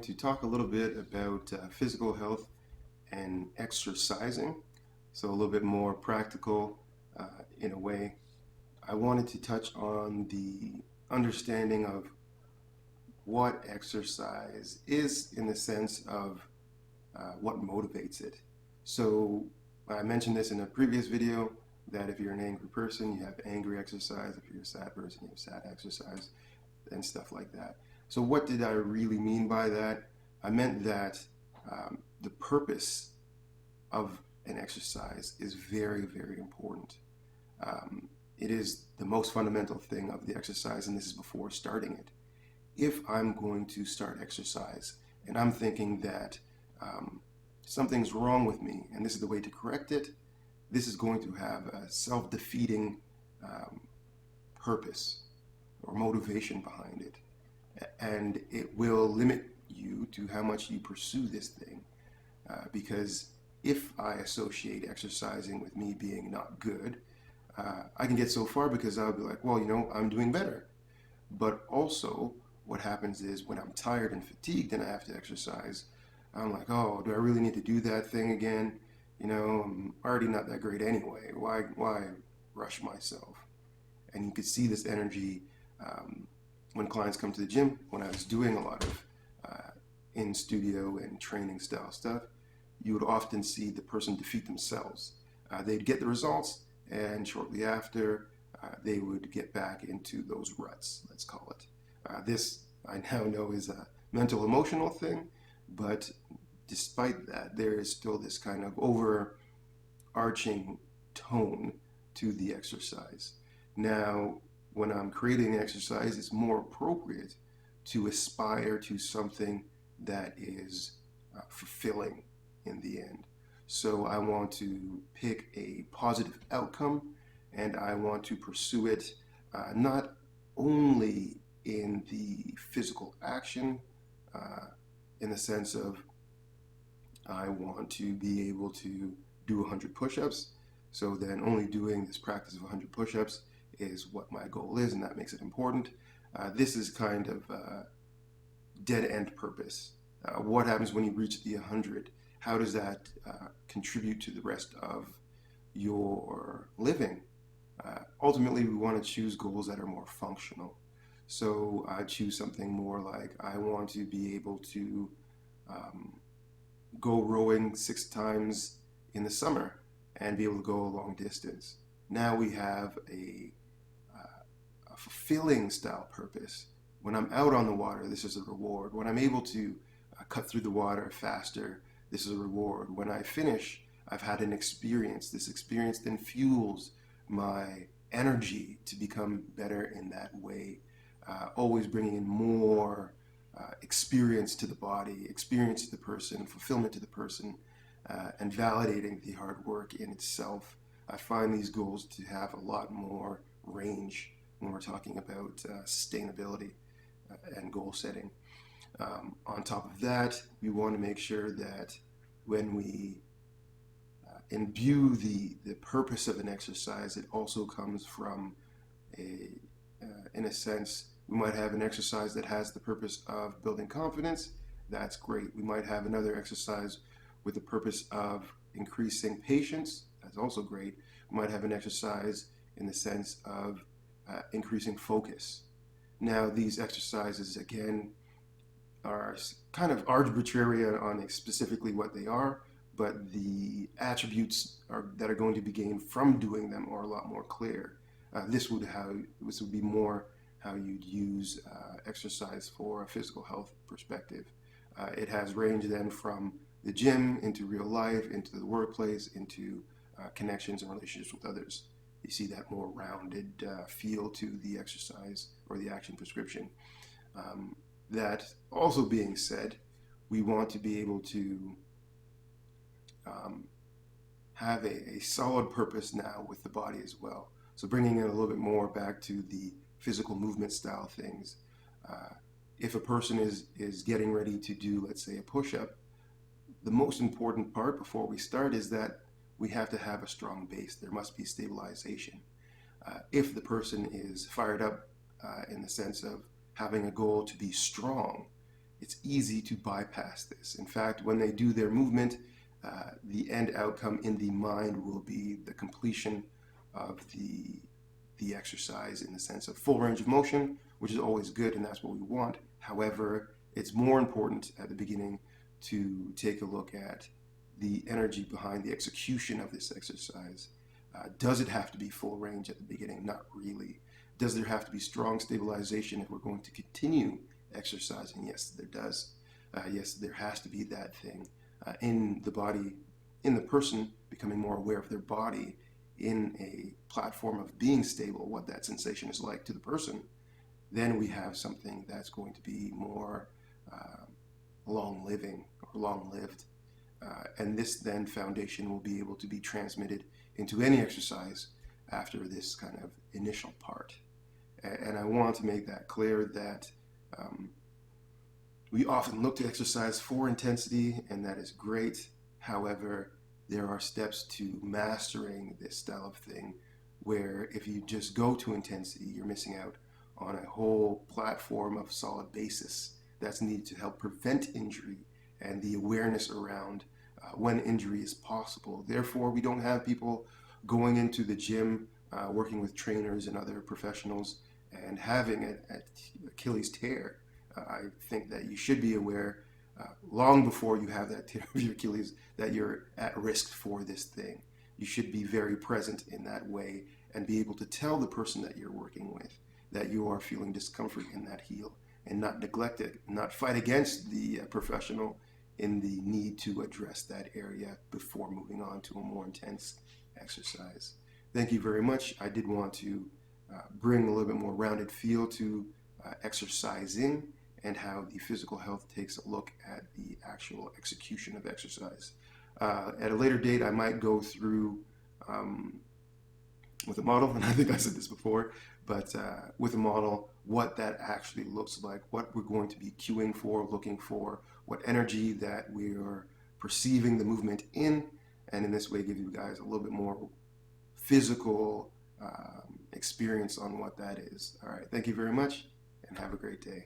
to talk a little bit about physical health and exercising. So, a little bit more practical in a way. I wanted to touch on the understanding of what exercise is in the sense of what motivates it. So, I mentioned this in a previous video that if you're an angry person, you have angry exercise. If you're a sad person, you have sad exercise and stuff like that. So, what did I really mean by that? I meant that the purpose of an exercise is very, very important. It is the most fundamental thing of the exercise, and this is before starting it. If I'm going to start exercise and I'm thinking that something's wrong with me and this is the way to correct it, this is going to have a self-defeating um, purpose or motivation behind it. And it will limit you to how much you pursue this thing. Because if I associate exercising with me being not good, I can get so far because I'll be like, well, I'm doing better. But also, what happens is when I'm tired and fatigued and I have to exercise, I'm like, oh, do I really need to do that thing again? I'm already not that great anyway. Why rush myself? And you could see this energy when clients come to the gym. When I was doing a lot of in studio and training style stuff, you would often see the person defeat themselves. They'd get the results, and shortly after, they would get back into those ruts, let's call it. This I now know is a mental emotional thing, but despite that, there is still this kind of overarching tone to the exercise. Now, when I'm creating an exercise, it's more appropriate to aspire to something that is fulfilling in the end. So I want to pick a positive outcome and I want to pursue it not only in the physical action, in the sense of I want to be able to do 100 push-ups. So then only doing this practice of 100 push-ups is what my goal is, and that makes it important. This is kind of dead-end purpose. What happens when you reach the 100? How does that contribute to the rest of your living? Ultimately, we want to choose goals that are more functional. So I choose something more like I want to be able to go rowing 6 times in the summer and be able to go a long distance. Now we have a fulfilling style purpose. When I'm out on the water, this is a reward. When I'm able to cut through the water faster, this is a reward. When I finish, I've had an experience. This experience then fuels my energy to become better in that way, always bringing in more experience to the body, experience to the person, fulfillment to the person, and validating the hard work in itself. I find these goals to have a lot more range when we're talking about sustainability and goal setting. On top of that, we want to make sure that when we imbue the purpose of an exercise, it also comes from in a sense, we might have an exercise that has the purpose of building confidence. That's great. We might have another exercise with the purpose of increasing patience. That's also great. We might have an exercise in the sense of increasing focus. Now, these exercises, again, are kind of arbitrary on specifically what they are, but the attributes that are going to be gained from doing them are a lot more clear. This would be more how you'd use exercise for a physical health perspective. It has range then from the gym into real life, into the workplace, into connections and relationships with others. You see that more rounded feel to the exercise or the action prescription. That also being said, we want to be able to have a solid purpose now with the body as well. So bringing it a little bit more back to the physical movement style things. If a person is getting ready to do, let's say, a push-up, the most important part before we start is that we have to have a strong base. There must be stabilization. If the person is fired up in the sense of having a goal to be strong, it's easy to bypass this. In fact, when they do their movement, the end outcome in the mind will be the completion of the exercise in the sense of full range of motion, which is always good, and that's what we want. However, it's more important at the beginning to take a look at the energy behind the execution of this exercise. Does it have to be full range at the beginning? Not really. Does there have to be strong stabilization if we're going to continue exercising? Yes, there does. Yes, there has to be that thing in the body, in the person becoming more aware of their body in a platform of being stable, what that sensation is like to the person. Then we have something that's going to be more long living or long lived. And this then foundation will be able to be transmitted into any exercise after this kind of initial part. And I want to make that clear that we often look to exercise for intensity, and that is great. However, there are steps to mastering this style of thing where if you just go to intensity, you're missing out on a whole platform of solid basis that's needed to help prevent injury and the awareness around when injury is possible. Therefore, we don't have people going into the gym, working with trainers and other professionals and having an Achilles tear. I think that you should be aware long before you have that tear of your Achilles that you're at risk for this thing. You should be very present in that way and be able to tell the person that you're working with that you are feeling discomfort in that heel and not neglect it, not fight against the professional in the need to address that area before moving on to a more intense exercise. Thank you very much. I did want to bring a little bit more rounded feel to exercising and how the physical health takes a look at the actual execution of exercise. At a later date, I might go through with a model, and I think I said this before, but with a model, what that actually looks like, what we're going to be cueing for, looking for, what energy that we are perceiving the movement in, and in this way give you guys a little bit more physical experience on what that is. All right, thank you very much, and have a great day.